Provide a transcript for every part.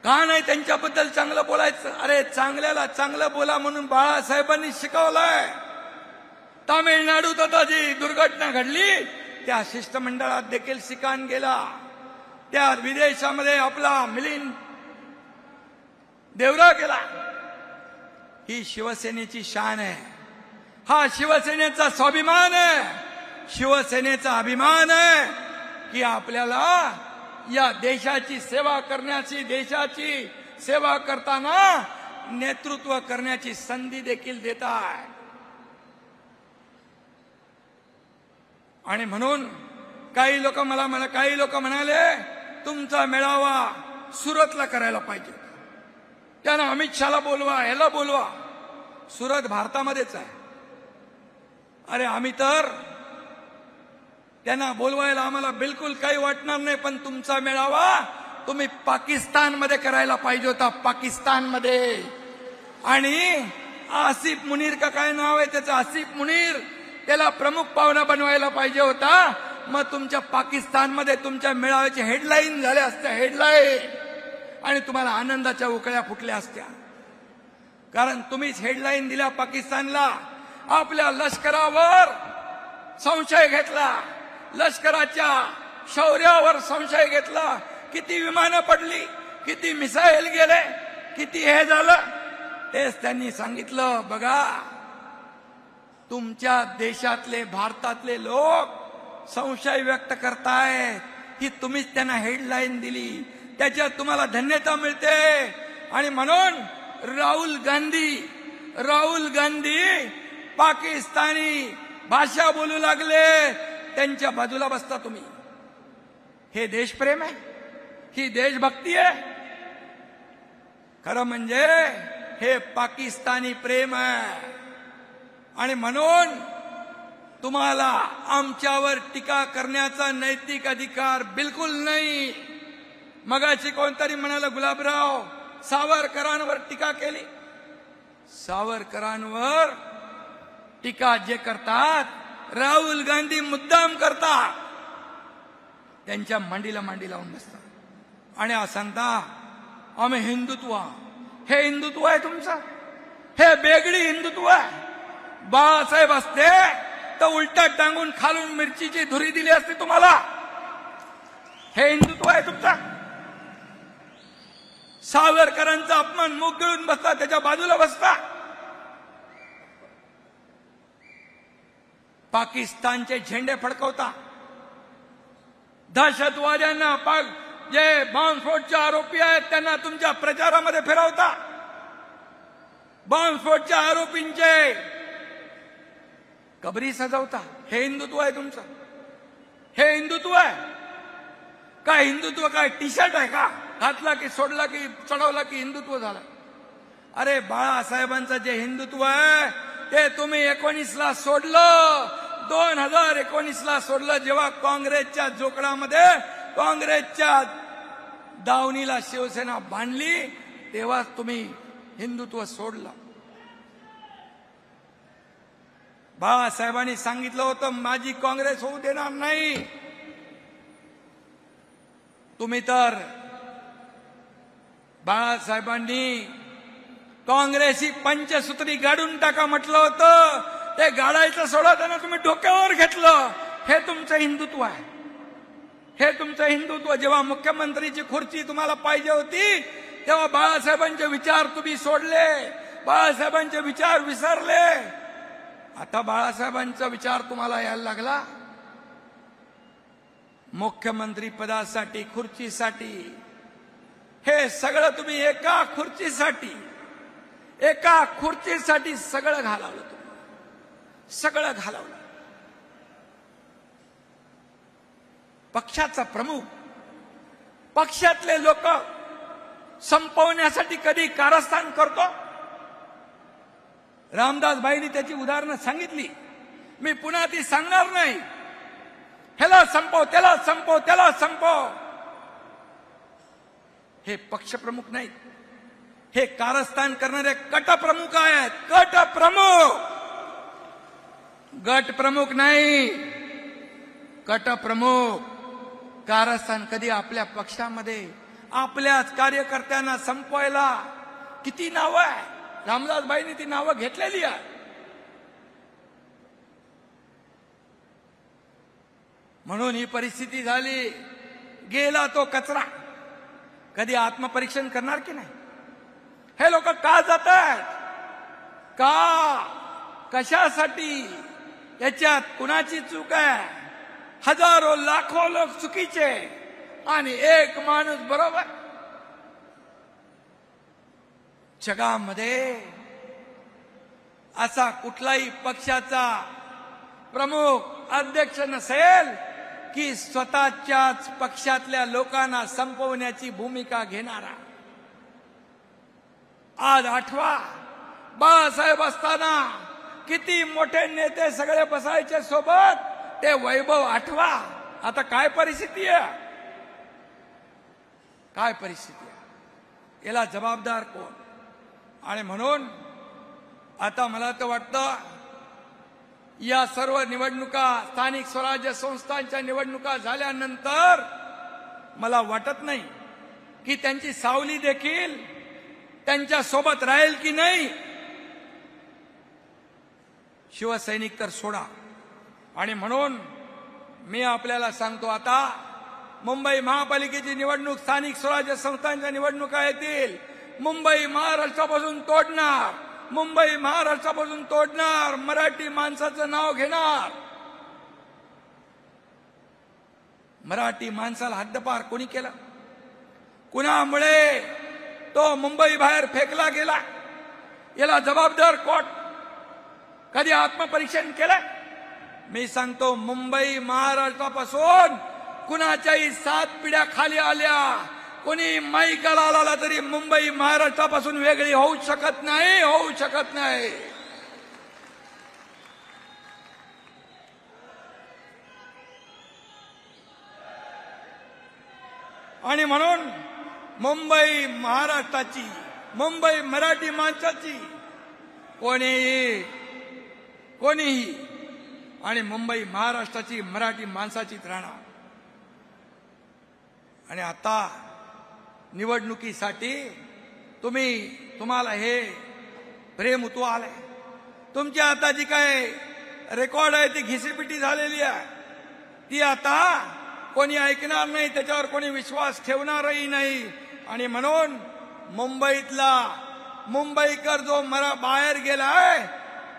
का नाही त्यांच्याबद्दल चांगलं बोलायचं? अरे चांगल्याला चांगलं बोला म्हणून बाळासाहेबांनी शिकवलंय. तामिळनाडूत आता जी दुर्घटना घडली त्या शिष्टमंडळात देखील सिकान गेला. त्या विदेशामध्ये आपला मिलिंद देवरा गेला. ही शिवसेनेची शान आहे. हा शिवसेनेचा स्वाभिमान आहे. शिवसेनेचा अभिमान आहे की आपल्याला या देशाची सेवा करण्याची, देशाची सेवा करताना नेतृत्व करण्याची संधी देखील देत आहे. आणि म्हणून काही लोक म्हणाले तुमचा मेळावा सुरतला करायला पाहिजे. त्यांना अमित शहाला बोलवा, ह्याला बोलवा. सुरत भारतामध्येच आहे. अरे आम्ही तर त्यांना बोलवायला आम्हाला बिलकुल काही वाटणार नाही, पण तुमचा मेळावा तुम्ही पाकिस्तानमध्ये करायला पाहिजे होता. पाकिस्तानमध्ये. आणि आसिफ मुनीर का काय नाव आहे त्याचं, आसिफ मुनीर, त्याला प्रमुख पाहुणा बनवायला पाहिजे होता. मग तुमच्या पाकिस्तानमध्ये तुमच्या मेळाव्याची हेडलाईन झाल्या असत्या, हेडलाईन. आणि तुम्हाला आनंदाच्या उकळ्या फुटल्या असत्या. कारण तुम्हीच हेडलाईन दिल्या पाकिस्तानला. आपल्या लष्करावर संशय घेतला, लष्कराच्या शौर्यावर संशय घेतला. किती विमानं पडली, किती मिसाईल गेले, किती हे झालं, तेच त्यांनी सांगितलं. बघा तुमच्या देशातले, भारतातले लोक संशय व्यक्त करतायत की तुम्हीच त्यांना हेडलाईन दिली, त्याच्यात तुम्हाला धन्यता मिळते. आणि म्हणून राहुल गांधी पाकिस्तानी भाषा बोलू लागले, त्यांच्या बाजूला बसता तुम्ही. हे देशप्रेम आहे? ही देशभक्ती आहे? खरं म्हणजे हे पाकिस्तानी प्रेम आहे. आणि म्हणून तुम्हाला आमच्यावर टीका करण्याचा नैतिक अधिकार बिलकुल नाही. मगाशी कोणतरी म्हणाला गुलाबराव सावरकरांवर टीका केली. सावरकरांवर टीका जे करतात राहुल गांधी मुद्दाम करतात. त्यांच्या मांडीला मांडी लावून बसतात आणि सांगता आम्ही हिंदुत्व. हे हिंदुत्व आहे तुमचं? हे बेगडी हिंदुत्व आहे. बाळासाहेब असते तर उलटा टांगून खालून मिरचीची धुरी दिली असती तुम्हाला. हे हिंदुत्व आहे तुमचा? सावरकरांचा अपमान मुख गिळून बसता, त्याच्या बाजूला बसता. पाकिस्तानचे झेंडे फडकवता. दहशतवाद्यांना जे बॉम्बस्फोटचे आरोपी आहेत त्यांना तुमच्या प्रचारामध्ये फिरवता. बॉम्बस्फोटच्या आरोपींचे कबरी सजवता. हे हिंदुत्व आहे तुमचं? हे हिंदुत्व आहे का? हिंदुत्व काय टी शर्ट आहे का? घातला की सोडला की चढवला की हिंदुत्व झालं? अरे बाळासाहेबांचं जे हिंदुत्व आहे ते तुम्ही 19ला सोडलं. 2019ला सोडलं, जेव्हा काँग्रेसच्या जोकडामध्ये, काँग्रेसच्या दावणीला शिवसेना बांधली, तेव्हा तुम्ही हिंदुत्व सोडलं. बाळासाहेबांनी सांगितलं होतं माझी काँग्रेस होऊ देणार नाही. तुम्ही तर बाळासाहेबांनी काँग्रेसी पंचसूत्री गाडून टाका म्हटलं होतं. ते गाडायचं सोडा, त्यांना तुम्ही डोक्यावर घेतलं. हे तुमचं हिंदुत्व आहे? हे तुमचं हिंदुत्व? जेव्हा मुख्यमंत्रीची खुर्ची तुम्हाला पाहिजे होती तेव्हा बाळासाहेबांचे विचार तुम्ही सोडले, बाळासाहेबांचे विचार विसरले. आता बाळासाहेबांचा विचार तुम्हाला यायला लागला. मुख्यमंत्री पदासाठी, खुर्चीसाठी, हे सगळं तुम्ही एका खुर्चीसाठी सगळं घालवलं. तुम्ही सगळं घालवलं. पक्षाचा प्रमुख, पक्षातले लोक संपवण्यासाठी कधी कारस्थान करतो? रामदासबाईंनी त्याची उदाहरणं सांगितली. मी पुन्हा ती सांगणार नाही. ह्याला संपव, त्याला संपव, त्याला संपव. हे पक्षप्रमुख नाहीत, हे कारस्थान करणारे कटप्रमुख आहेत. कटप्रमुख, गटप्रमुख नाही, कटप्रमुख. कारस्थान कधी आपल्या पक्षामध्ये, आपल्याच कार्यकर्त्यांना संपवायला किती नावं आहे. रामदासबाईंनी ती नावं घेतलेली आहे. म्हणून ही परिस्थिती झाली. गेला तो कचरा. कधी आत्मपरीक्षण करणार की नाही? हे लोक का जात आहेत? का? कशासाठी? याच्यात कुणाची चूक आहे? हजारो लाखो लोक चुकीचे आणि एक माणूस बरोबर. जगामध्ये असा कुठलाही पक्षाचा प्रमुख अध्यक्ष नसेल की स्वतःच्याच पक्षातल्या लोकांना संपवण्याची भूमिका घेणारा. आज आठवा, बाळासाहेब असताना किती मोठे नेते सगळे बसायचे सोबत. ते वैभव आठवा. आता काय परिस्थिती आहे? काय परिस्थिती आहे? याला जबाबदार कोण? आणि म्हणून आता मला तर वाटतं या सर्व निवडणुका, स्थानिक स्वराज्य संस्थांच्या निवडणुका झाल्यानंतर मला वाटत नाही की त्यांची सावली देखील त्यांच्या सोबत राहील की नाही. शिवसैनिक तर सोडा. आणि म्हणून मी आपल्याला सांगतो, आता मुंबई महापालिकेची निवडणूक, स्थानिक स्वराज्य संस्थांच्या निवडणुका येतील. मुंबई महाराष्ट्रापासून तोडणार. मुंबई महाराष्ट्रापासून तोडणार. मराठी माणसाचं नाव घेणार. मराठी माणसाला हद्दपार कोणी केलं? कुणामुळे तो मुंबई बाहेर फेकला गेला? याला जबाबदार कोण? कधी आत्मपरीक्षण केलं? मी सांगतो, मुंबई महाराष्ट्रापासून कुणाच्याही 7 पिढ्या खाली आल्या, कोणी माईकाला आला तरी मुंबई महाराष्ट्रापासून वेगळी होऊ शकत नाही. होऊ शकत नाही. आणि म्हणून मुंबई महाराष्ट्राची, मुंबई मराठी माणसाची, कोणीही आणि मुंबई महाराष्ट्राची, मराठी माणसाचीच राहणार. आणि आता निवडणुकीसाठी तुम्हाला हे प्रेम उतू आलंय. तुमच्या आता जी काय रेकॉर्ड आहे ती घिसीपिटी झालेली आहे. ती आता कोणी ऐकणार नाही, त्याच्यावर कोणी विश्वास ठेवणारही नाही. आणि म्हणून मुंबईकर जो बाहेर गेलाय,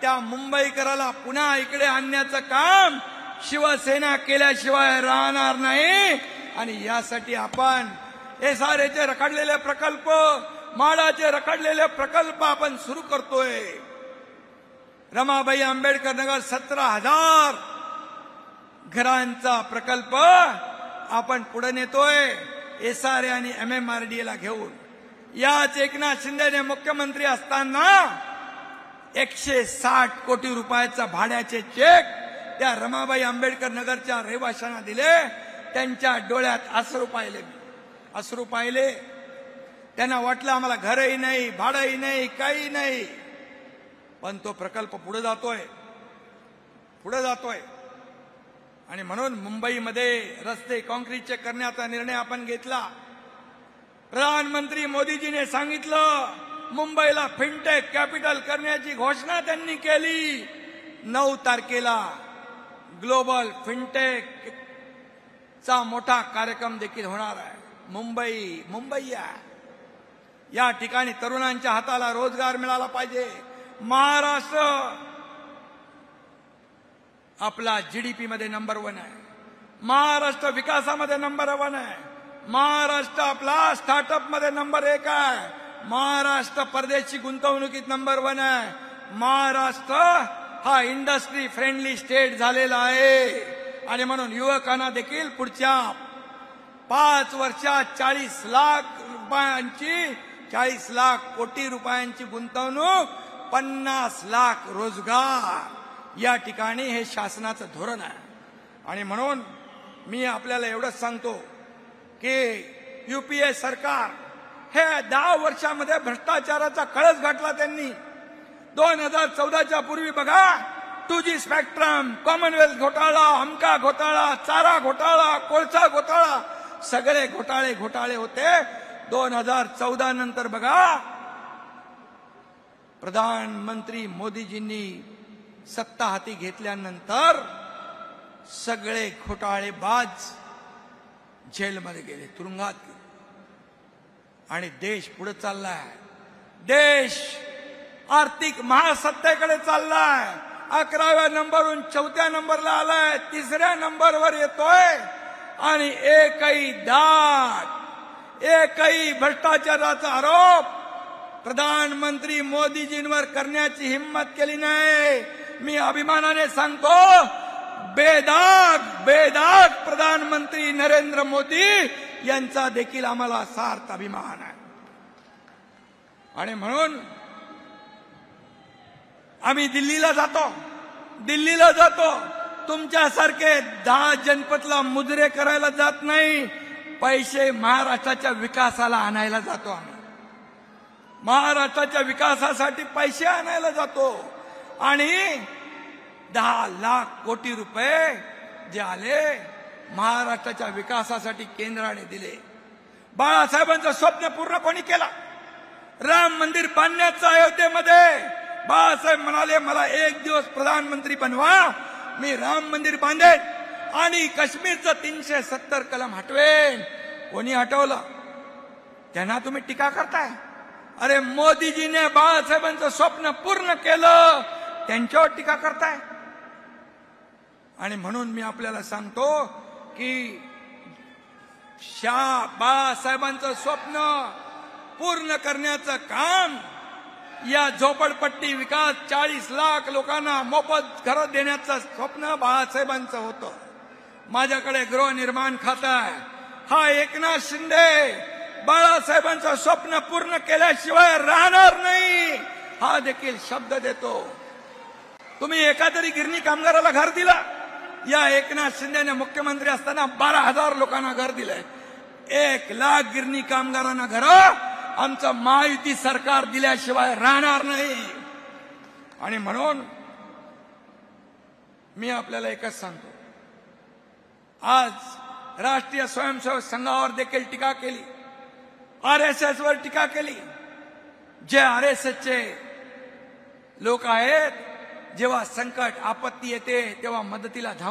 त्या मुंबईकराला पुन्हा इकडे आणण्याचं काम शिवसेना केल्याशिवाय राहणार नाही. आणि यासाठी आपण एसआरएचे रखडलेले प्रकल्प, माडाचे रखडलेले प्रकल्प आपण सुरू करतोय. रमाबाई आंबेडकर नगर 17,000 घरांचा प्रकल्प आपण पुढे नेतोय एसआरए आणि MMRDA घेऊन. याच एकनाथ शिंदेने मुख्यमंत्री असताना 160 कोटी रुपयाचा भाड्याचे चेक त्या रमाबाई आंबेडकर नगरच्या रहिवाशांना दिले. त्यांच्या डोळ्यात अश्रू पाहिले. अश्रू पाहिले. त्यांना वाटलं आम्हाला घरही नाही, भाडंही नाही, काही नाही. पण तो प्रकल्प पुढे जातोय. आणि म्हणून मुंबईमध्ये रस्ते काँक्रीटचे करण्याचा निर्णय आपण घेतला. प्रधानमंत्री मोदीजीने सांगितलं मुंबईला फिनटेक कॅपिटल करण्याची घोषणा त्यांनी केली. 9 तारखेला ग्लोबल फिनटेक चा मोठा कार्यक्रम देखील होणार आहे. मुंबई या ठिकाणी तरुणांच्या हाताला रोजगार मिळाला पाहिजे. महाराष्ट्र आपला GDP मध्ये नंबर 1 आहे. महाराष्ट्र विकासामध्ये नंबर 1 आहे. महाराष्ट्र आपला स्टार्टअप मध्ये नंबर 1 आहे. महाराष्ट्र परदेशी गुंतवणुकीत नंबर 1 आहे. महाराष्ट्र हा इंडस्ट्री फ्रेंडली स्टेट झालेला आहे. आणि म्हणून युवकांना देखील पुढच्या 5 वर्षात 40 लाख कोटी रुपयांची गुंतवणूक, 50 लाख रोजगार, या ठिकाणी हे शासनाचं धोरण आहे. आणि म्हणून मी आपल्याला एवढंच सांगतो की UPA सरकार हे 10 वर्षामध्ये भ्रष्टाचाराचा कळस गाठला त्यांनी. 2014च्या पूर्वी बघा, 2G स्पेक्ट्रम, कॉमनवेल्थ घोटाळा, हमका घोटाळा, चारा घोटाळा, कोळसा घोटाळा, सगळे घोटाळे होते. 2014 नंतर बघा, प्रधानमंत्री मोदीजींनी सत्ता हाती घेतल्यानंतर सगळे घोटाळेबाज जेलमध्ये गेले, तुरुंगात गेले आणि देश पुढे चाललाय. देश आर्थिक महासत्तेकडे चाललाय. 11व्या नंबरवरून 4थ्या नंबरला आलाय, 3ऱ्या नंबरवर येतोय आणि एकही भ्रष्टाचाराचा आरोप प्रधानमंत्री मोदीजींवर करण्याची हिम्मत केली नाही. मी अभिमानाने सांगतो, बेदाग प्रधानमंत्री नरेंद्र मोदी यांचा देखील आम्हाला सार्थ अभिमान आहे. आणि म्हणून आम्ही दिल्लीला जातो. तुमच्यासारखे 10 जनपदला मुजरे करायला जात नाही. पैसे महाराष्ट्राच्या विकासाला आणायला जातो. आम्ही महाराष्ट्राच्या विकासासाठी पैसे आणायला जातो. आणि 10 लाख कोटी रुपये जे आले महाराष्ट्राच्या विकासासाठी केंद्राने दिले. बाळासाहेबांचं स्वप्न पूर्ण कोणी केलं? राम मंदिर बांधण्याचं अयोध्येमध्ये बाळासाहेब म्हणाले, मला एक दिवस प्रधानमंत्री बनवा, मी राम मंदिर बांधेन आणि काश्मीरचं 370 कलम हटवेन. कोणी हटवलं? त्यांना तुम्ही टीका करताय. अरे मोदीजीने बाळासाहेबांचं स्वप्न पूर्ण केलं, त्यांच्यावर टीका करताय. आणि म्हणून मी आपल्याला सांगतो की बाळासाहेबांचं स्वप्न पूर्ण करण्याचं काम, या झोपडपट्टी विकास 40 लाख लोकांना मोफत घरं देण्याचं स्वप्न बाळासाहेबांचं होतं. माझ्याकडे गृहनिर्माण खातं आहे. हा एकनाथ शिंदे बाळासाहेबांचं स्वप्न पूर्ण केल्याशिवाय राहणार नाही, हा देखील शब्द देतो. तुम्ही एका तरी गिरणी कामगाराला घर दिलं? या एकनाथ शिंदेने मुख्यमंत्री असताना 12,000 लोकांना घर दिलंय. 1 लाख गिरणी कामगारांना घर आमचं महायुती सरकार दिल्याशिवाय राहणार नाही. आणि म्हणून मी आपल्याला एकच सांगतो, आज राष्ट्रीय स्वयंसेवक संघावर देखील टीका केली, RSS वर टीका केली. जे RSSचे लोक आहेत, जेव्हा संकट आपत्ती येते तेव्हा मदतीला